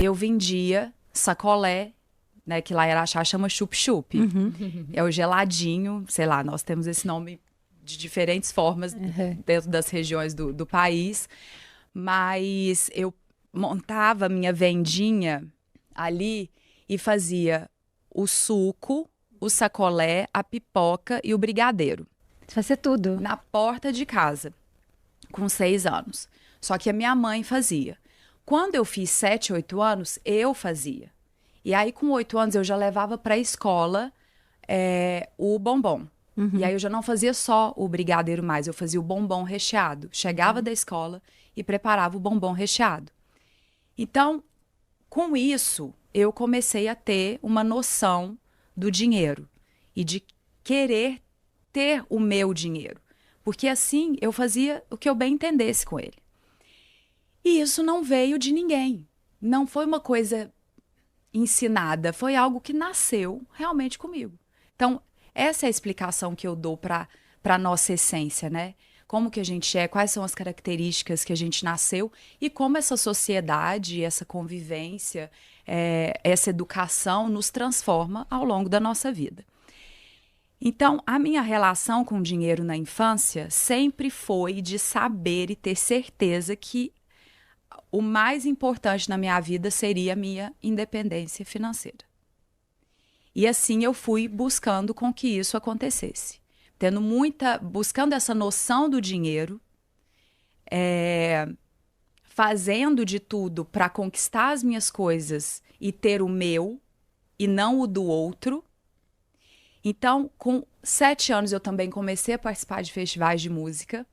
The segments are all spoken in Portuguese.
Eu vendia sacolé, né, que lá em Araxá chama chup-chup. É o geladinho, sei lá, nós temos esse nome de diferentes formas dentro das regiões do país. Mas eu montava minha vendinha ali e fazia o suco, o sacolé, a pipoca e o brigadeiro. Você fazia tudo. Na porta de casa, com 6 anos. Só que a minha mãe fazia. Quando eu fiz 7, 8 anos, eu fazia. E aí, com 8 anos, eu já levava para a escola o bombom. E aí, eu já não fazia só o brigadeiro mais, eu fazia o bombom recheado. Chegava da escola e preparava o bombom recheado. Então, com isso, eu comecei a ter uma noção do dinheiro e de querer ter o meu dinheiro. Porque assim, eu fazia o que eu bem entendesse com ele. E isso não veio de ninguém. Não foi uma coisa ensinada, foi algo que nasceu realmente comigo. Então, essa é a explicação que eu dou para a nossa essência, né? Como que a gente é, quais são as características que a gente nasceu e como essa sociedade, essa convivência, essa educação nos transforma ao longo da nossa vida. Então, a minha relação com o dinheiro na infância sempre foi de saber e ter certeza que o mais importante na minha vida seria a minha independência financeira. E assim eu fui buscando com que isso acontecesse. Buscando essa noção do dinheiro, fazendo de tudo para conquistar as minhas coisas e ter o meu e não o do outro. Então, com 7 anos eu também comecei a participar de festivais de música.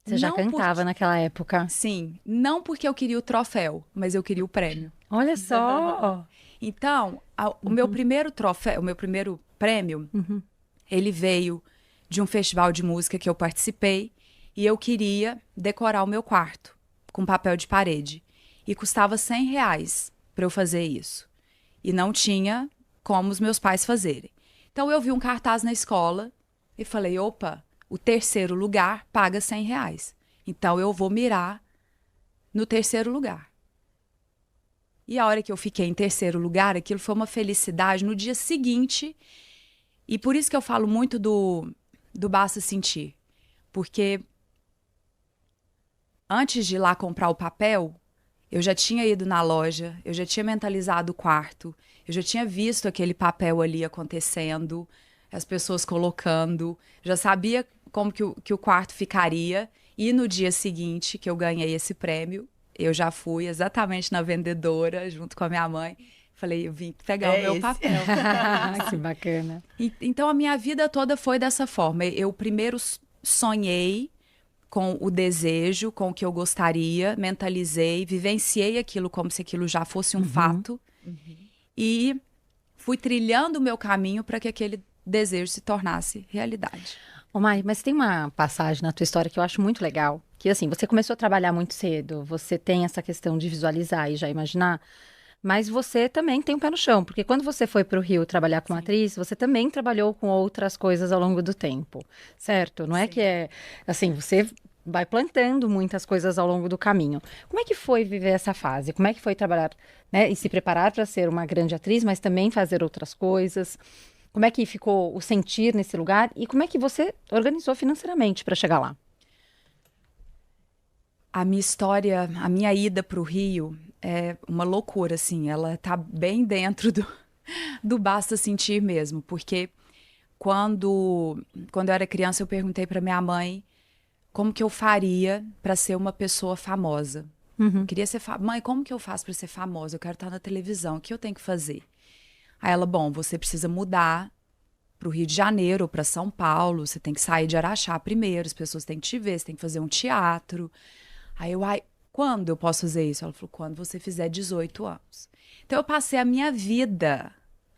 Você já cantava naquela época? Sim, não porque eu queria o troféu, mas eu queria o prêmio. Olha só! Então, o meu primeiro troféu, o meu primeiro prêmio, ele veio de um festival de música que eu participei e eu queria decorar o meu quarto com papel de parede. E custava R$100 para eu fazer isso. E não tinha como os meus pais fazerem. Então, eu vi um cartaz na escola e falei, opa, o terceiro lugar paga R$100. Então, eu vou mirar no terceiro lugar. E a hora que eu fiquei em terceiro lugar, aquilo foi uma felicidade no dia seguinte. E por isso que eu falo muito do basta sentir. Porque antes de ir lá comprar o papel, eu já tinha ido na loja, eu já tinha mentalizado o quarto, eu já tinha visto aquele papel ali acontecendo, as pessoas colocando, já sabia como que o quarto ficaria. E no dia seguinte que eu ganhei esse prêmio, eu já fui exatamente na vendedora, junto com a minha mãe. Falei, eu vim pegar o meu papel. Que bacana. Então, a minha vida toda foi dessa forma. Eu primeiro sonhei com o desejo, com o que eu gostaria, mentalizei, vivenciei aquilo como se aquilo já fosse um fato. E fui trilhando o meu caminho para que aquele desejo se tornasse realidade. Ô Mai, mas tem uma passagem na tua história que eu acho muito legal, que assim, você começou a trabalhar muito cedo, você tem essa questão de visualizar e já imaginar, mas você também tem um pé no chão, porque quando você foi para o Rio trabalhar como atriz, você também trabalhou com outras coisas ao longo do tempo, certo? Não é que assim, você vai plantando muitas coisas ao longo do caminho. Como é que foi viver essa fase? Como é que foi trabalhar, né, e se preparar para ser uma grande atriz, mas também fazer outras coisas? Como é que ficou o sentir nesse lugar e como é que você organizou financeiramente para chegar lá? A minha história, a minha ida para o Rio é uma loucura, assim. Ela tá bem dentro do basta sentir mesmo. Porque quando eu era criança, eu perguntei para minha mãe como que eu faria para ser uma pessoa famosa. Eu queria ser mãe, como que eu faço para ser famosa? Eu quero estar na televisão, o que eu tenho que fazer? Aí ela, bom, você precisa mudar para o Rio de Janeiro ou para São Paulo, você tem que sair de Araxá primeiro, as pessoas têm que te ver, você tem que fazer um teatro. Aí eu, quando eu posso fazer isso? Ela falou, quando você fizer 18 anos. Então eu passei a minha vida,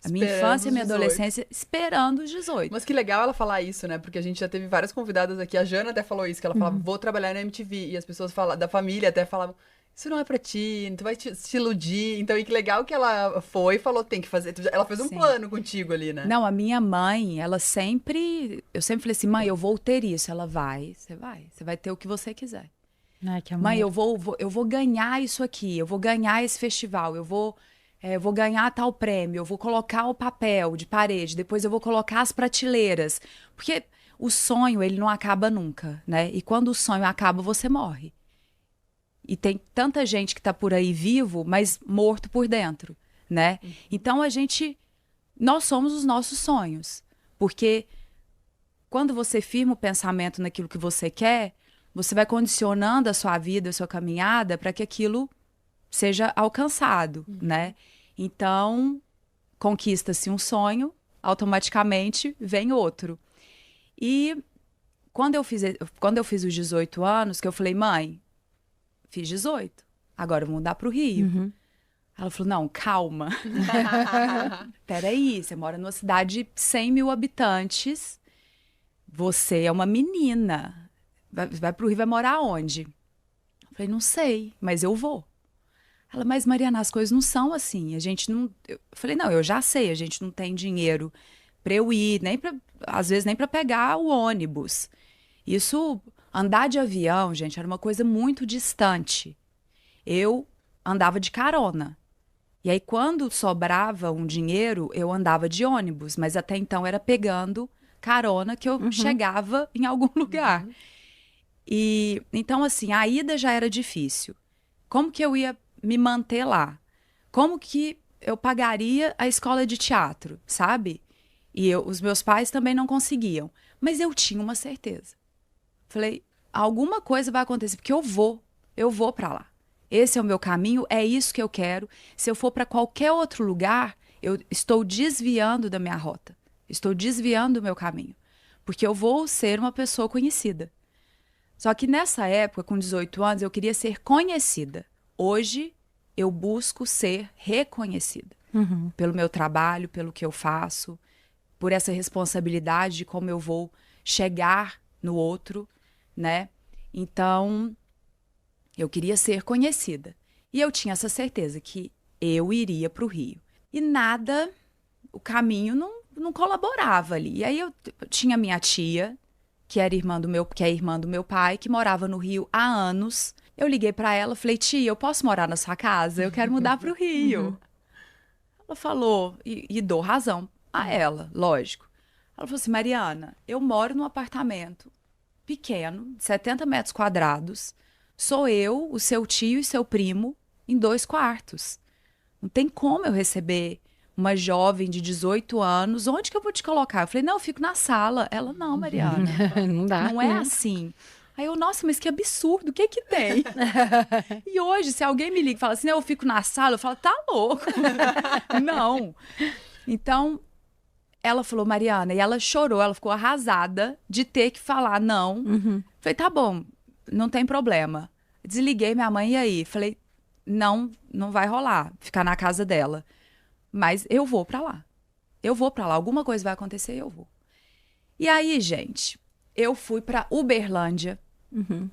a minha infância e a minha adolescência esperando os 18. Mas que legal ela falar isso, né? Porque a gente já teve várias convidadas aqui, a Jana até falou isso, que ela falava, vou trabalhar na MTV, e as pessoas da família até falavam, isso não é pra ti, tu vai te iludir. Então, e que legal que ela foi e falou, tem que fazer. Ela fez um plano contigo ali, né? Não, a minha mãe, ela sempre... Eu sempre falei assim, mãe, eu vou ter isso. Ela vai, você vai ter o que você quiser. Ai, que amor. Mãe, eu vou ganhar isso aqui, eu vou ganhar esse festival, eu vou ganhar tal prêmio, eu vou colocar o papel de parede, depois eu vou colocar as prateleiras. Porque o sonho, ele não acaba nunca, né? E quando o sonho acaba, você morre. E tem tanta gente que tá por aí vivo, mas morto por dentro, né? Então, nós somos os nossos sonhos. Porque quando você firma o pensamento naquilo que você quer, você vai condicionando a sua vida, a sua caminhada, para que aquilo seja alcançado, né? Então, conquista-se um sonho, automaticamente vem outro. E quando eu fiz os 18 anos, que eu falei, mãe, fiz 18, agora eu vou mudar para o Rio. Ela falou, não, calma. Peraí, você mora numa cidade de 100 mil habitantes, você é uma menina, vai para o Rio, vai morar onde? Eu falei, não sei, mas eu vou. Ela, mas Mariana, as coisas não são assim, a gente não... Eu falei, não, eu já sei, a gente não tem dinheiro para eu ir, às vezes nem para pegar o ônibus. Isso, andar de avião, gente, era uma coisa muito distante. Eu andava de carona. E aí, quando sobrava um dinheiro, eu andava de ônibus, mas até então era pegando carona que eu chegava em algum lugar. E então, assim, a ida já era difícil. Como que eu ia me manter lá? Como que eu pagaria a escola de teatro, sabe? E os meus pais também não conseguiam. Mas eu tinha uma certeza. Falei, alguma coisa vai acontecer, porque eu vou para lá. Esse é o meu caminho, é isso que eu quero. Se eu for para qualquer outro lugar, eu estou desviando da minha rota. Estou desviando do meu caminho. Porque eu vou ser uma pessoa conhecida. Só que nessa época, com 18 anos, eu queria ser conhecida. Hoje, eu busco ser reconhecida. Pelo meu trabalho, pelo que eu faço, por essa responsabilidade de como eu vou chegar no outro, né? Então, eu queria ser conhecida. E eu tinha essa certeza que eu iria para o Rio. E nada, o caminho não colaborava ali. E aí eu tinha minha tia, que é irmã do meu pai, que morava no Rio há anos. Eu liguei para ela, falei, tia, eu posso morar na sua casa? Eu quero mudar para o Rio. Ela falou, e dou razão a ela, lógico. Ela falou assim, Mariana, eu moro num apartamento pequeno, de 70 metros quadrados. Sou eu, o seu tio e seu primo, em 2 quartos. Não tem como eu receber uma jovem de 18 anos. Onde que eu vou te colocar? Eu falei, não, eu fico na sala. Ela, não, Mariana. Não dá. Não é assim. Aí eu, nossa, mas que absurdo, o que que tem? E hoje, se alguém me liga e fala assim, não, eu fico na sala, eu falo, tá louco. Não. Então, ela falou, Mariana, e ela chorou, ela ficou arrasada de ter que falar não. Falei, tá bom, não tem problema. Desliguei minha mãe e aí? Falei, não vai rolar ficar na casa dela. Mas eu vou pra lá. Eu vou pra lá. Alguma coisa vai acontecer e eu vou. E aí, gente, eu fui pra Uberlândia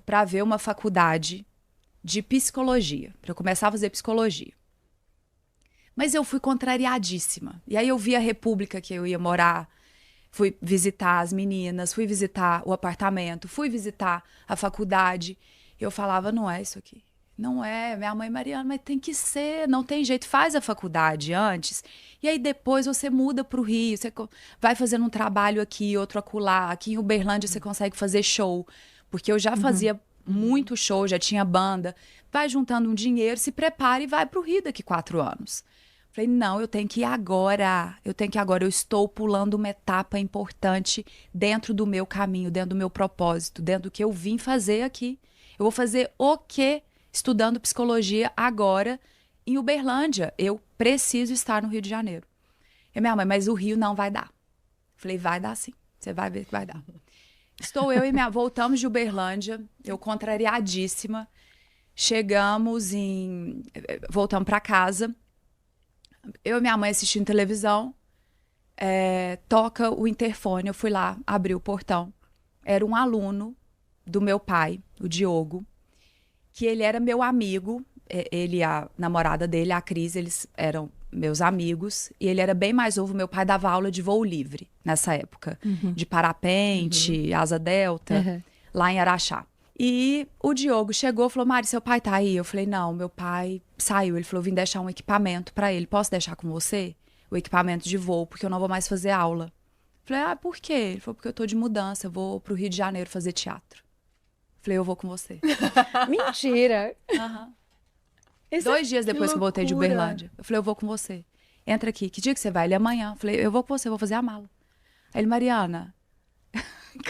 pra ver uma faculdade de psicologia. Pra eu começar a fazer psicologia. Mas eu fui contrariadíssima. E aí eu vi a república que eu ia morar. Fui visitar as meninas, fui visitar o apartamento, fui visitar a faculdade. Eu falava, não é isso aqui. Não é, minha mãe Mariana, mas tem que ser, não tem jeito. Faz a faculdade antes, e aí depois você muda para o Rio, você vai fazendo um trabalho aqui, outro acolá. Aqui em Uberlândia você consegue fazer show, porque eu já fazia muito show, já tinha banda. Vai juntando um dinheiro, se prepara e vai para o Rio daqui 4 anos. Falei, não, eu tenho que ir agora, eu estou pulando uma etapa importante dentro do meu caminho, dentro do meu propósito, dentro do que eu vim fazer aqui. Eu vou fazer o quê? Estudando psicologia agora em Uberlândia. Eu preciso estar no Rio de Janeiro. E minha mãe, mas o Rio não vai dar. Falei, vai dar sim. Você vai ver que vai dar. Estou eu e voltamos de Uberlândia, eu contrariadíssima. Voltamos para casa. Eu e minha mãe assistindo televisão. Toca o interfone. Eu fui lá, abri o portão. Era um aluno do meu pai, o Diogo, que ele era meu amigo, ele e a namorada dele, a Cris, eles eram meus amigos, e ele era bem mais novo, meu pai dava aula de voo livre, nessa época, de parapente, asa delta, lá em Araxá. E o Diogo chegou e falou, Mari, seu pai tá aí? Eu falei, não, meu pai saiu. Ele falou, vim deixar um equipamento pra ele. Posso deixar com você? O equipamento de voo, porque eu não vou mais fazer aula. Eu falei, por quê? Ele falou, porque eu tô de mudança, eu vou pro Rio de Janeiro fazer teatro. Eu falei, eu vou com você. Mentira! Uhum. 2 dias depois que eu voltei de Uberlândia. Eu falei, eu vou com você. Entra aqui. Que dia que você vai? Ele, amanhã. Eu falei, eu vou com você, vou fazer a mala. Aí ele, Mariana,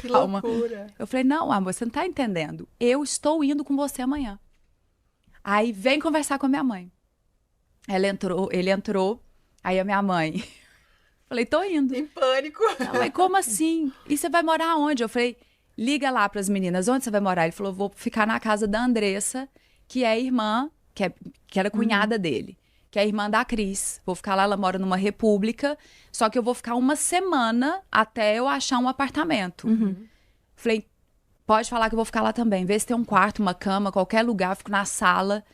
calma. Loucura. Eu falei, não, amor, você não tá entendendo. Eu estou indo com você amanhã. Aí vem conversar com a minha mãe. Ele entrou, aí a minha mãe... Falei, tô indo. Em pânico. Ela falou, como assim? E você vai morar onde? Eu falei, liga lá pras meninas, onde você vai morar? Ele falou, vou ficar na casa da Andressa, que é irmã, que era cunhada dele, que é irmã da Cris. Vou ficar lá, ela mora numa república, só que eu vou ficar uma semana até eu achar um apartamento. Falei, pode falar que eu vou ficar lá também. Vê se tem um quarto, uma cama, qualquer lugar, eu fico na sala.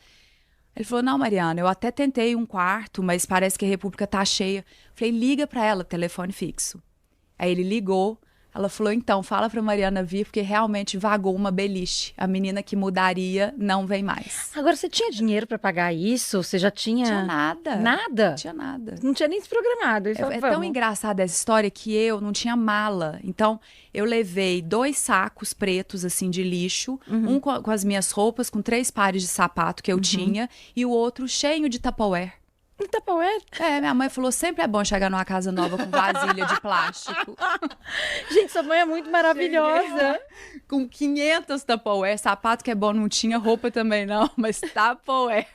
Ele falou, não, Mariana, eu até tentei um quarto, mas parece que a república tá cheia. Falei, liga pra ela, telefone fixo. Aí ele ligou. Ela falou, então, fala pra Mariana vir, porque realmente vagou uma beliche. A menina que mudaria não vem mais. Agora, você tinha dinheiro pra pagar isso? Você já tinha... Tinha nada. Nada? Não tinha nada. Não tinha nem se programado. É tão engraçada essa história que eu não tinha mala. Então, eu levei 2 sacos pretos, assim, de lixo. Um com as minhas roupas, com 3 pares de sapato que eu tinha. E o outro cheio de Tupperware. Um Tupperware? Minha mãe falou, sempre é bom chegar numa casa nova com vasilha de plástico. Gente, sua mãe é muito maravilhosa. Com 500 Tupperware, sapato que é bom não tinha, roupa também não, mas Tupperware.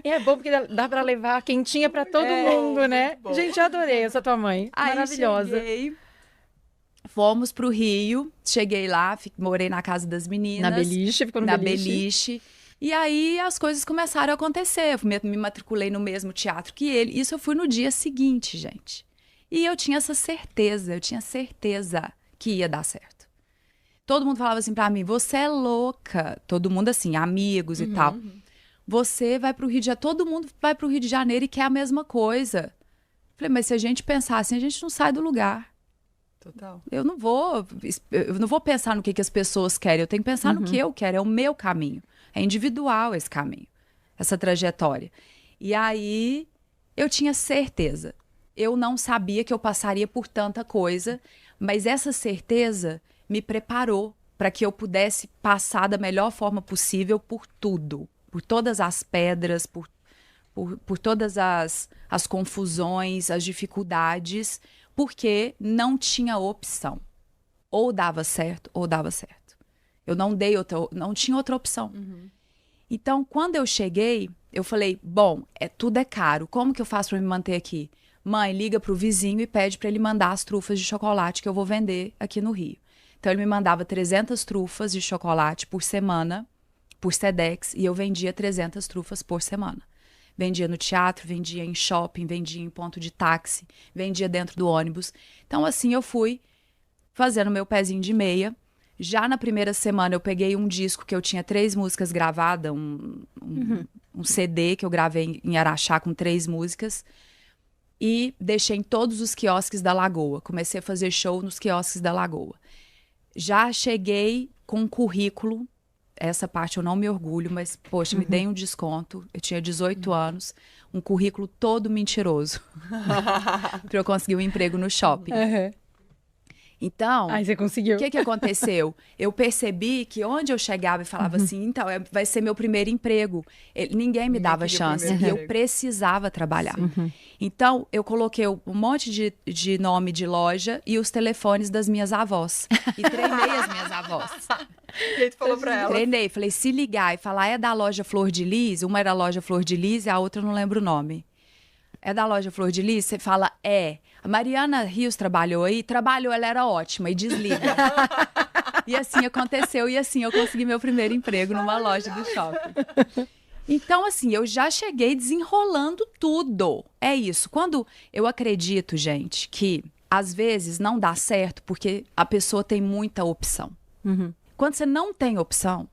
E é bom porque dá pra levar quentinha pra todo mundo, né? bom. Gente, eu adorei essa tua mãe. Aí maravilhosa. cheguei, fomos pro Rio, cheguei lá, morei na casa das meninas. Na Beliche, ficou no na Beliche. Beliche. E aí as coisas começaram a acontecer. Eu me matriculei no mesmo teatro que ele. Isso eu fui no dia seguinte, gente. E eu tinha essa certeza, que ia dar certo. Todo mundo falava assim pra mim, você é louca. Todo mundo assim, amigos e tal. Você vai pro Rio de Janeiro, todo mundo vai pro Rio de Janeiro e quer a mesma coisa. Falei, mas se a gente pensar assim, a gente não sai do lugar. Total. Eu não vou pensar no que as pessoas querem, eu tenho que pensar no que eu quero, é o meu caminho. É individual esse caminho, essa trajetória. E aí, eu tinha certeza. Eu não sabia que eu passaria por tanta coisa, mas essa certeza me preparou para que eu pudesse passar da melhor forma possível por tudo. Por todas as pedras, por todas as confusões, as dificuldades, porque não tinha opção. Ou dava certo, ou dava certo. Eu não tinha outra opção. Então, quando eu cheguei, eu falei, bom, tudo é caro. Como que eu faço para me manter aqui? Mãe, liga pro vizinho e pede para ele mandar as trufas de chocolate que eu vou vender aqui no Rio. Então, ele me mandava 300 trufas de chocolate por semana, por Sedex, e eu vendia 300 trufas por semana. Vendia no teatro, vendia em shopping, vendia em ponto de táxi, vendia dentro do ônibus. Então, assim, eu fui fazendo meu pezinho de meia. Já na primeira semana, eu peguei um disco que eu tinha 3 músicas gravadas, um CD que eu gravei em Araxá com 3 músicas, e deixei em todos os quiosques da Lagoa. Comecei a fazer show nos quiosques da Lagoa. Já cheguei com um currículo, essa parte eu não me orgulho, mas, poxa, me dei um desconto. Eu tinha 18 anos, um currículo todo mentiroso, para eu conseguir um emprego no shopping. Então, Aí você conseguiu. o que aconteceu? Eu percebi que onde eu chegava e falava assim, então, vai ser meu primeiro emprego. Ninguém me dava queria o chance. primeiro E eu emprego. precisava trabalhar. Então, eu coloquei um monte de nome de loja e os telefones das minhas avós. E treinei as minhas avós. E aí tu falou pra ela. Treinei, falei, se ligar e falar, é da loja Flor de Lis, uma era a loja Flor de Lis e a outra eu não lembro o nome. É da loja Flor de Lis? Você fala, é. A Mariana Rios trabalhou aí? Trabalhou, ela era ótima, e desliga. E assim aconteceu, e assim eu consegui meu primeiro emprego numa loja do shopping. Então, assim, eu já cheguei desenrolando tudo. É isso. Quando eu acredito, gente, que às vezes não dá certo porque a pessoa tem muita opção. Quando você não tem opção,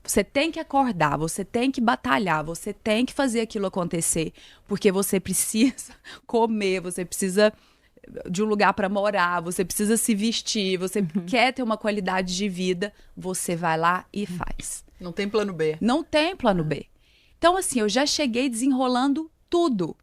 você tem que acordar, você tem que batalhar, você tem que fazer aquilo acontecer, porque você precisa comer, você precisa de um lugar para morar, você precisa se vestir, você quer ter uma qualidade de vida, você vai lá e faz. Não tem plano B. Não tem plano B. Então, assim, eu já cheguei desenrolando tudo.